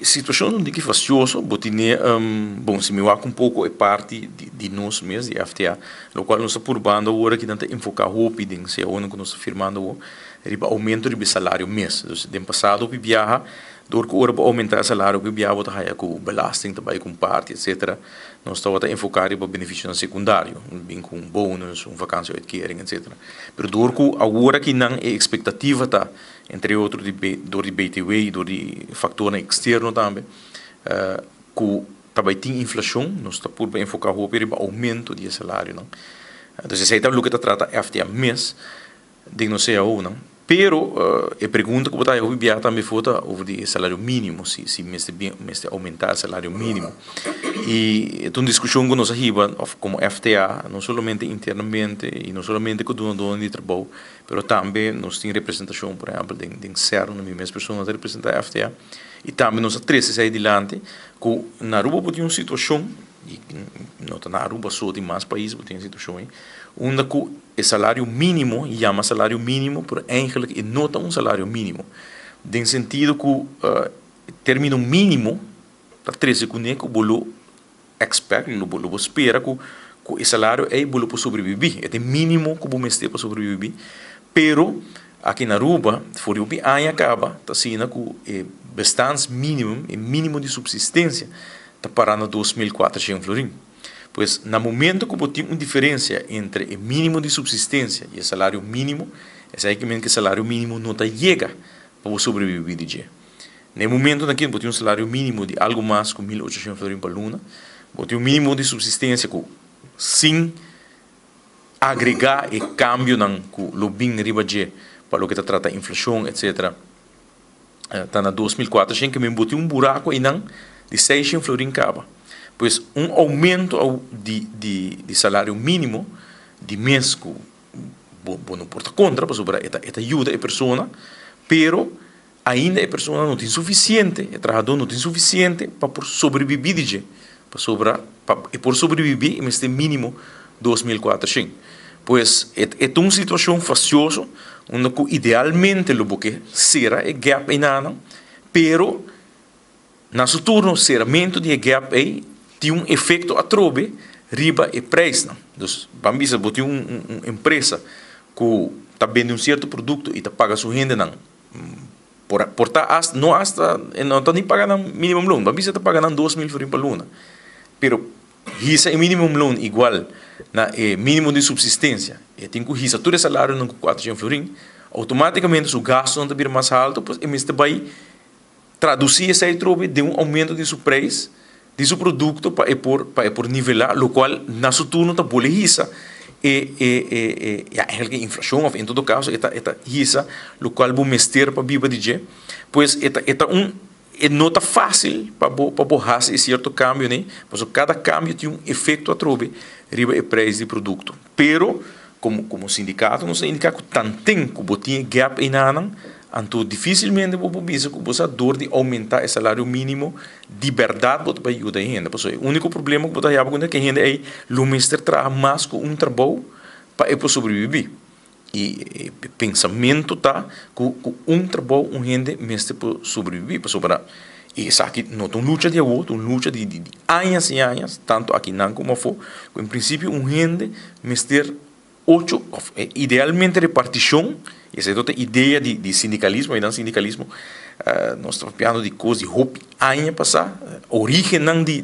situação não é facioso, botine, bom, se me vai um pouco é parte de nós mesmos, de FTA, no qual nós estamos bando agora que não tem enfocar roupa, se é o único que nós estamos firmando, é aumento de salário mês. Então, no passado, o viaja, door que ora aumentar o salário, o viaja, bota aí com belasting, também com parte, etc. Nós estamos a enfocar em benefício secundário, bem com bônus, vacância, uitkering, etc. Mas door que agora que não é expectativa, tá? Entre outros, door de BTW, door de fator externo também, que também tem inflação, nós estamos por enfocar o aumento de salário, não? Então, se aí o que trata FTA mês, de não sei aonde, não? Pero, a pergunta que eu vou também foi sobre o salário mínimo, se aumentar o salário mínimo. E é uma discussão que nós temos como FTA, não somente internamente, e não somente com o dono de trabalho, mas também nós temos representação, por exemplo, de CERN, mesmas pessoas que representam a FTA, e também nós temos aí adiante, que na Aruba tem uma situação, e não está na Aruba só, tem mais países que tem situação aí, onde o salário mínimo, chama salário mínimo, por eigenlijk não é um salário mínimo. Em sentido que o término mínimo, para 13 com o bolo expect, o bolo espera que o salário é o bolo para sobreviver. É o mínimo que o mês para sobreviver. Pero, aqui na Aruba, for o ano acaba, está sendo que o bastante mínimo, o mínimo de subsistência, está parando 2.400 florins. Pois, no momento que tem uma diferença entre o mínimo de subsistência e o salário mínimo, é aí que o salário mínimo não chega para sobreviver de dia. No momento que tem um salário mínimo de algo mais que 1.800 florins por luna, tem um mínimo de subsistência que, sem agregar e câmbio que o bem riba de para o que trata inflação, etc., está na 2.400, que tem um buraco e não de 600 florins acaba. Pois aumento de salário mínimo de mês que não porta contra, para ajuda a pessoa, pero ainda a pessoa não tem suficiente, o trabalhador não tem suficiente para sobreviver, por sobreviver, mas tem mínimo 2.400. Pois é uma situação faciosa, onde idealmente o que será é gap em nada, pero na seu turno, o serramento de gap aí tem um efeito atrobe riba e preço. Então, vamos dizer, tem uma empresa que está vendendo um certo produto e está pagando sua renda, não está nem pagando minimum loan. Vamos dizer, está pagando 2.000 florins por luna. Pero, isso é minimum loan igual na mínimo de subsistência. E tem que isso todo salário não 400 florins, automaticamente o gasto não está mais alto, pois ele vai traduzir esse atrobe de um aumento de seu preço, de seu produto para por nivelar, o qual na seu turno está bolehisa a inflação, em todo caso, está hisa, o qual vou mester para viver de dia, pois não está fácil para borrar esse certo câmbio, né? Pois cada câmbio tem um efeito atrobe riba e preço de produto. Pero, como sindicato, nós indica que tanto que botinha gap em nada. Então, dificilmente vou dizer que você dor de aumentar o salário mínimo de verdade para ajudar a renda. O único problema que você tem é que a renda é o mestre trabalha mais com um trabalho para sobreviver. E o pensamento está que um trabalho, um renda, mestre para sobreviver. E isso aqui não é uma luta de agora, uma luta de anos e anos, tanto aqui não como fora. Em princípio, um renda, mestre 8, idealmente repartição. Essa é outra ideia de sindicalismo, e não sindicalismo, nós estamos falando de coisas de roupa, ano passado, origem não de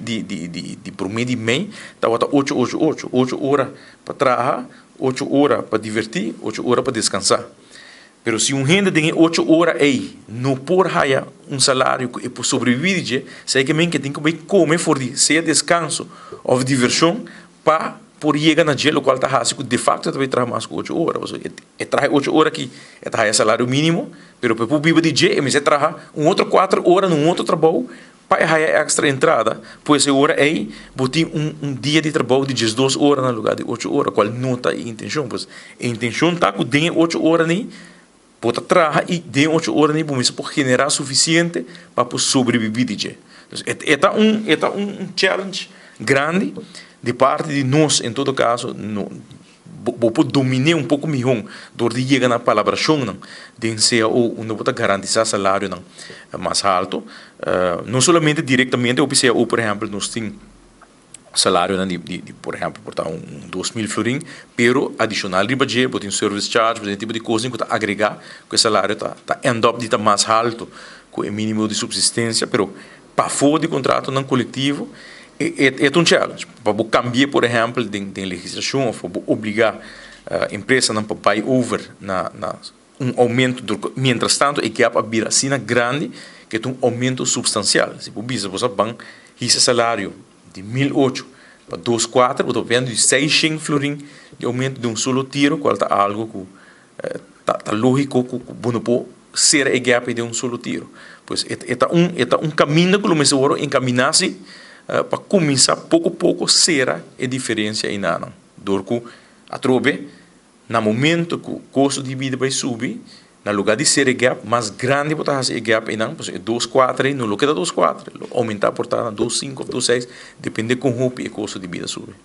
promédio de mês, estava 8 horas para trabalhar, 8 horas para divertir, 8 horas para descansar. Mas se um renda tem 8 horas aí, não por raia um salário e por sobreviver, sei que tem que comer for de seja descanso ou diversão para por chegar na dia, o qual está rápido, de facto, vai trabalhar mais que 8 horas. Trabalha 8 horas aqui, trabalha salário mínimo, mas para viver de dia, mas trabalha um outro 4 horas num outro trabalho, para a extra entrada, pois a hora aí, botar um dia de trabalho de 12 horas no lugar de 8 horas, qual não está a intenção. Pois a intenção está que tem 8 horas nem, pode trabalhar e tem 8 horas nem, para generar suficiente para sobreviver de dia. É um challenge grande, de parte de nós, em todo caso, vou dominar um pouco melhor do de chegar na palavra chão não de ser o onde vou garantizar salário não mais alto não somente diretamente ou por exemplo nós tem salário por exemplo portar 2.000 florin pero adicional riba je botin service charge botin tipo de coisa que agregar que o salário tá end up de tá mais alto com o mínimo de subsistência pero para fora de contrato não coletivo é um challenge para cambiar por exemplo de legislação ou para obrigar a empresa não para pay over na aumento mientras tanto é que a vira assim grande que é aumento substancial se por bisa você bang esse salário de 1.008 para 2.4, eu estou vendo de 600 florin de aumento de solo tiro, qual está algo que tá lógico que não pode ser a gap de solo tiro. Pois é caminho que o mesmo encaminhar-se para começar pouco a pouco ser a diferença em nada. Dorco a trobe, no momento que o custo de vida vai subir, no lugar de ser a gap mais grande para fazer a gap em não, é 2.4, no lugar de 2.4, aumentar por estar 2.5, 2.6, depende com o custo de vida subir.